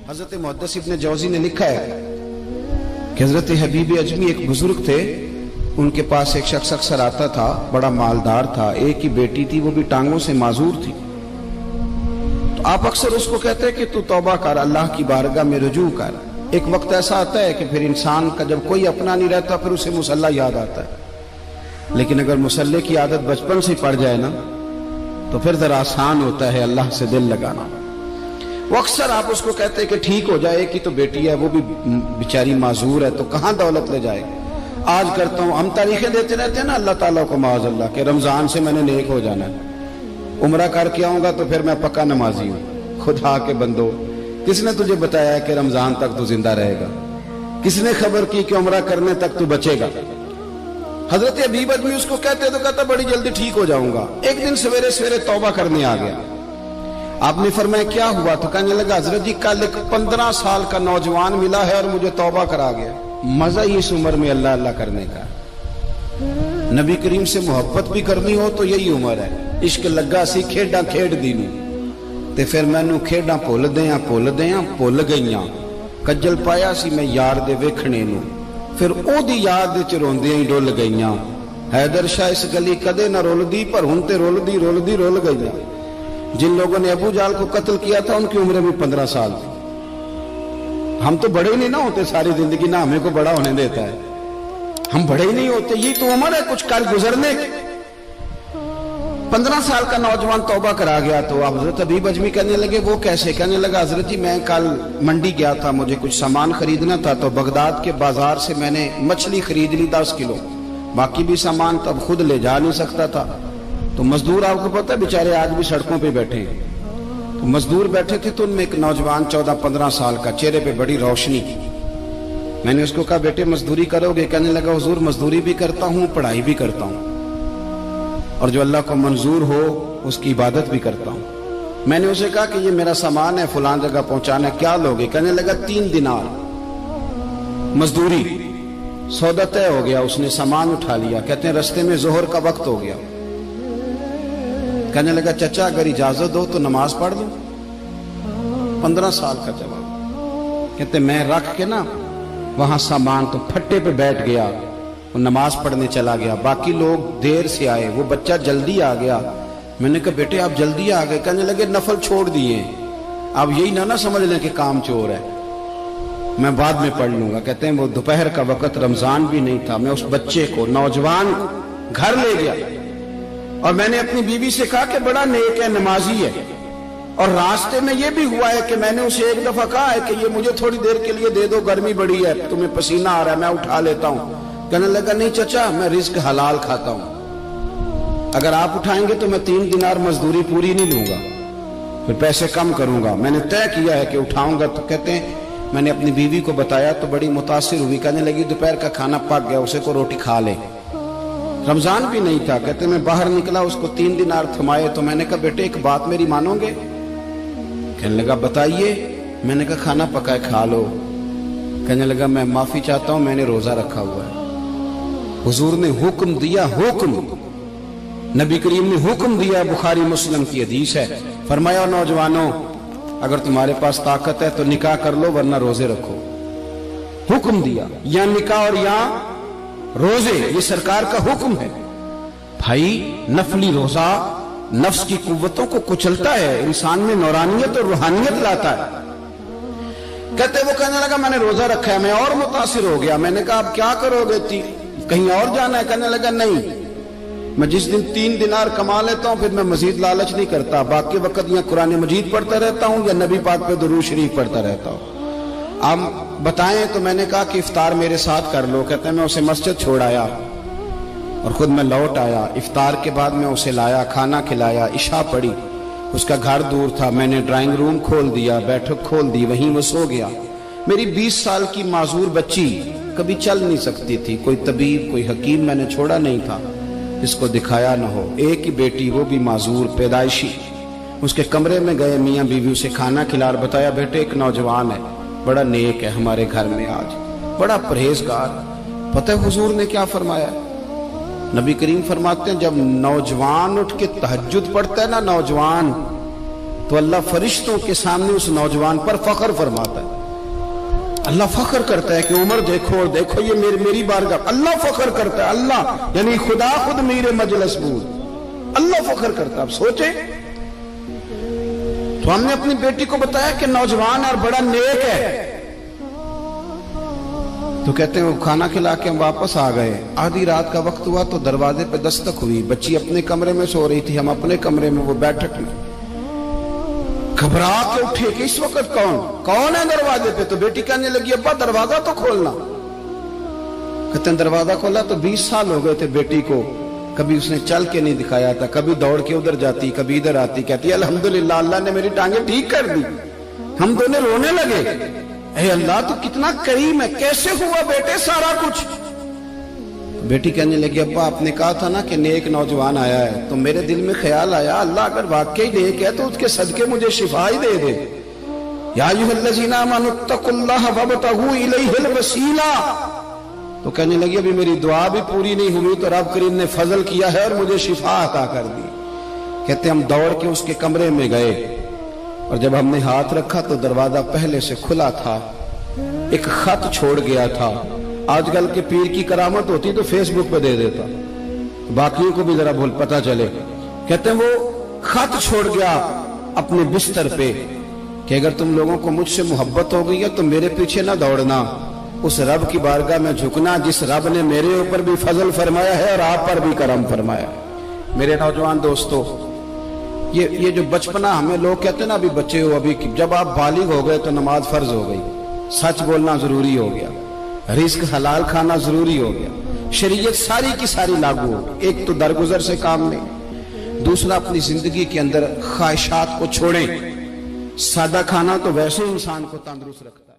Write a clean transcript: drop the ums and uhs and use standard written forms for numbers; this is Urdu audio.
حضرت محدث ابن جوزی نے لکھا ہے کہ حضرت حبیب اجمی ایک بزرگ تھے، ان کے پاس ایک شخص اکثر آتا تھا، بڑا مالدار تھا، ایک ہی بیٹی تھی، وہ بھی ٹانگوں سے معذور تھی۔ تو آپ اکثر اس کو کہتے کہ تو توبہ کر، اللہ کی بارگاہ میں رجوع کر۔ ایک وقت ایسا آتا ہے کہ پھر انسان کا جب کوئی اپنا نہیں رہتا پھر اسے مصلی یاد آتا ہے، لیکن اگر مصلی کی عادت بچپن سے پڑ جائے نا تو پھر ذرا آسان ہوتا ہے اللہ سے دل لگانا۔ وہ اکثر آپ اس کو کہتے کہ ٹھیک ہو جائے کہ تو بیٹی ہے، وہ بھی بیچاری معذور ہے، تو کہاں دولت لے جائے۔ آج کرتا ہوں، ہم تاریخیں دیتے رہتے ہیں نا اللہ تعالیٰ کو معاذ اللہ کہ رمضان سے میں نے نیک ہو جانا ہے، عمرہ کر کے آؤں گا تو پھر میں پکا نمازی ہوں۔ خدا کے بندو، کس نے تجھے بتایا کہ رمضان تک تو زندہ رہے گا؟ کس نے خبر کی کہ عمرہ کرنے تک تو بچے گا؟ حضرت حبیب اجمی اس کو کہتے تو کہتا بڑی جلدی ٹھیک ہو جاؤں گا۔ ایک دن سویرے سویرے توبہ کرنے آ گیا۔ آپ نے فرمایا کیا ہوا؟ تو کہنے لگا حضرت جی کل ایک 15 سال کا نوجوان ملا ہے اور مجھے توبہ کرا گیا۔ مزہ ہی اس عمر میں اللہ اللہ کرنے کا، نبی کریم سے محبت بھی کرنی ہو تو یہی عمر ہے۔ عشق لگا سی کھیڈاں کھیڈ دینوں تے پھر مینوں کھیڈاں بھول گئیاں، کجل پایا سی میں یار دے ویکھنے نوں، پھر او دی یاد وچ روندیاں ہی ڈل گئیاں۔ حیدر شاہ اس گلی کدے نہ رولدی پر ہن تے رولدی رول گئیاں۔ جن لوگوں نے ابو جال کو قتل کیا تھا ان کی عمریں بھی 15 سال تھی۔ ہم تو بڑے ہی نہیں نہ ہوتے ساری زندگی، نہ ہمیں کو بڑا ہونے دیتا ہے، ہم بڑے ہی نہیں ہوتے، یہ تو عمر ہے کچھ کر گزرنے کی۔ 15 سال کا نوجوان توبہ کرا گیا تو حضرت حبیب اجمی کہنے لگے وہ کیسے؟ کہنے لگا حضرت جی میں کل منڈی گیا تھا، مجھے کچھ سامان خریدنا تھا، تو بغداد کے بازار سے میں نے مچھلی خرید لی 10 کلو، باقی بھی سامان تب خود لے جا نہیں سکتا تھا۔ تو مزدور آپ کو پتہ ہے بیچارے آج بھی سڑکوں پہ بیٹھے ہیں، تو مزدور بیٹھے تھے تو ان میں ایک نوجوان 14-15 سال کا، چہرے پہ بڑی روشنی۔ میں نے اس کو کہا بیٹے مزدوری کرو گے؟ کہنے لگا حضور مزدوری بھی کرتا ہوں، پڑھائی بھی کرتا ہوں، اور جو اللہ کو منظور ہو اس کی عبادت بھی کرتا ہوں۔ میں نے اسے کہا کہ یہ میرا سامان ہے فلان جگہ پہنچانا، کیا لوگے؟ کہنے لگا 3 دینار مزدوری۔ سودا طے ہو گیا، اس نے سامان اٹھا لیا۔ کہتے ہیں رستے میں ظہر کا وقت ہو گیا، کہنے لگا چچا اگر اجازت دو تو نماز پڑھ دوں۔ 15 سال کا جواب۔ کہتے میں رکھ کے نا وہاں سامان تو پھٹے پہ بیٹھ گیا، وہ نماز پڑھنے چلا گیا، باقی لوگ دیر سے آئے، وہ بچہ جلدی آ گیا۔ میں نے کہا بیٹے آپ جلدی آ گئے؟ کہنے لگے نفل چھوڑ دیے، آپ یہی نہ سمجھ لیں کہ کام چور ہے، میں بعد میں پڑھ لوں گا۔ کہتے ہیں وہ دوپہر کا وقت، رمضان بھی نہیں تھا، میں اس بچے کو نوجوان کو گھر لے گیا اور میں نے اپنی بیوی سے کہا کہ بڑا نیک ہے، نمازی ہے، اور راستے میں یہ بھی ہوا ہے کہ میں نے اسے ایک دفعہ کہا ہے کہ یہ مجھے تھوڑی دیر کے لیے دے دو، گرمی بڑی ہے، تمہیں پسینہ آ رہا ہے، میں اٹھا لیتا ہوں۔ کہنے لگا نہیں چچا میں رزق حلال کھاتا ہوں، اگر آپ اٹھائیں گے تو میں 3 دینار مزدوری پوری نہیں لوں گا، پھر پیسے کم کروں گا، میں نے طے کیا ہے کہ اٹھاؤں گا۔ تو کہتے ہیں میں نے اپنی بیوی کو بتایا تو بڑی متاثر ہوئی، کہنے لگی دوپہر کا کھانا پک گیا، اسے کو روٹی کھا لے، رمضان بھی نہیں تھا۔ کہتے میں باہر نکلا، اس کو 3 دینار تھمائے، تو میں نے کہا بیٹے ایک بات میری مانو گے؟ کہنے لگا بتائیے۔ میں نے کہا کھانا پکائے کھا لو۔ کہنے لگا میں معافی چاہتا ہوں، میں نے روزہ رکھا ہوا ہے۔ حضور نے حکم دیا، حکم نبی کریم نے حکم دیا، بخاری مسلم کی حدیث ہے، فرمایا نوجوانوں اگر تمہارے پاس طاقت ہے تو نکاح کر لو ورنہ روزے رکھو۔ حکم دیا، یا نکاح اور یا روزے، یہ سرکار کا حکم ہے۔ بھائی نفلی روزہ نفس کی قوتوں کو کچلتا ہے، انسان میں نورانیت اور روحانیت لاتا ہے۔ وہ کہنے لگا میں نے روزہ رکھا ہے، میں اور متاثر ہو گیا۔ میں نے کہا آپ کیا کرو گے؟ کہیں اور جانا ہے؟ کہنے لگا نہیں، میں جس دن 3 دینار کما لیتا ہوں پھر میں مزید لالچ نہیں کرتا، باقی وقت یا قرآن مجید پڑھتا رہتا ہوں یا نبی پاک پہ درود شریف پڑھتا رہتا ہوں۔ آپ بتائیں؟ تو میں نے کہا کہ افطار میرے ساتھ کر لو۔ کہتے ہیں میں اسے مسجد چھوڑ آیا اور خود میں لوٹ آیا، افطار کے بعد میں اسے لایا، کھانا کھلایا، عشاء پڑھی، اس کا گھر دور تھا، میں نے ڈرائنگ روم کھول دیا، بیٹھک کھول دی، وہیں وہ سو گیا۔ میری 20 سال کی معذور بچی کبھی چل نہیں سکتی تھی، کوئی طبیب کوئی حکیم میں نے چھوڑا نہیں تھا جس کو دکھایا نہ ہو، ایک ہی بیٹی وہ بھی معذور پیدائشی۔ اس کے کمرے میں گئے، میاں بیوی اسے کھانا کھلا، بتایا بیٹے ایک نوجوان ہے، بڑا نیک ہے ہمارے گھر میں، آج بڑا پرہیزگار۔ پتہ ہے حضور نے کیا فرمایا؟ نبی کریم فرماتے ہیں جب نوجوان اٹھ کے تہجد پڑھتا ہے نا، نوجوان تو اللہ فرشتوں کے سامنے اس نوجوان پر فخر فرماتا ہے. اللہ فخر کرتا ہے کہ عمر دیکھو دیکھو یہ میری بارگاہ. اللہ فخر کرتا ہے, اللہ یعنی خدا خود میر مجلس بود, اللہ فخر کرتا ہے. اب سوچے تو ہم نے اپنی بیٹی کو بتایا کہ نوجوان اور بڑا نیک ہے, تو کہتے ہیں وہ کھانا کھلا کے ہم واپس آ گئے. آدھی رات کا وقت ہوا تو دروازے پہ دستک ہوئی. بچی اپنے کمرے میں سو رہی تھی, ہم اپنے کمرے میں, وہ بیٹھک میں. گھبرا کے اٹھے کہ اس وقت کون ہے دروازے پہ؟ تو بیٹی کہنے لگی ابا دروازہ تو کھولنا. کہتے ہیں دروازہ کھولا تو 20 سال ہو گئے تھے بیٹی کو, کبھی اس نے چل کے نہیں دکھایا تھا, کبھی دوڑ کے ادھر جاتی کبھی ادھر آتی. کہتی ہے الحمدللہ اللہ نے میری ٹانگیں ٹھیک کر دی. ہم دونوں رونے لگے, اے اللہ تو کتنا کریم ہے, کیسے ہوا بیٹے سارا کچھ؟ بیٹی کہنے لگی ابا آپ نے کہا تھا نا کہ نیک نوجوان آیا ہے, تو میرے دل میں خیال آیا اللہ اگر واقعی نیک ہے تو اس کے صدقے مجھے شفا ہی دے دے. یا ایھا الذین آمنوا اتقوا اللہ وابتغوا الیہ الوسیلہ. تو کہنے لگی ابھی میری دعا بھی پوری نہیں ہوئی تو رب کریم نے فضل کیا ہے اور مجھے شفا عطا کر دی. کہتے ہم دوڑ کے اس کے کمرے میں گئے اور جب ہم نے ہاتھ رکھا تو دروازہ پہلے سے کھلا تھا, ایک خط چھوڑ گیا تھا. آج کل کے پیر کی کرامت ہوتی تو فیس بک پہ دے دیتا, باقیوں کو بھی ذرا پتہ چلے. کہتے ہیں وہ خط چھوڑ گیا اپنے بستر پہ کہ اگر تم لوگوں کو مجھ سے محبت ہو گئی ہے تو میرے پیچھے نہ دوڑنا, اس رب کی بارگاہ میں جھکنا جس رب نے میرے اوپر بھی فضل فرمایا ہے اور آپ پر بھی کرم فرمایا. میرے نوجوان دوستو, یہ جو بچپنا ہمیں لوگ کہتے ہیں نا ابھی بچے ہو, ابھی جب آپ بالغ ہو گئے تو نماز فرض ہو گئی, سچ بولنا ضروری ہو گیا, رزق حلال کھانا ضروری ہو گیا, شریعت ساری کی ساری لاگو ہو. ایک تو درگزر سے کام لیں, دوسرا اپنی زندگی کے اندر خواہشات کو چھوڑیں. سادہ کھانا تو ویسے انسان کو تندرست رکھتا ہے.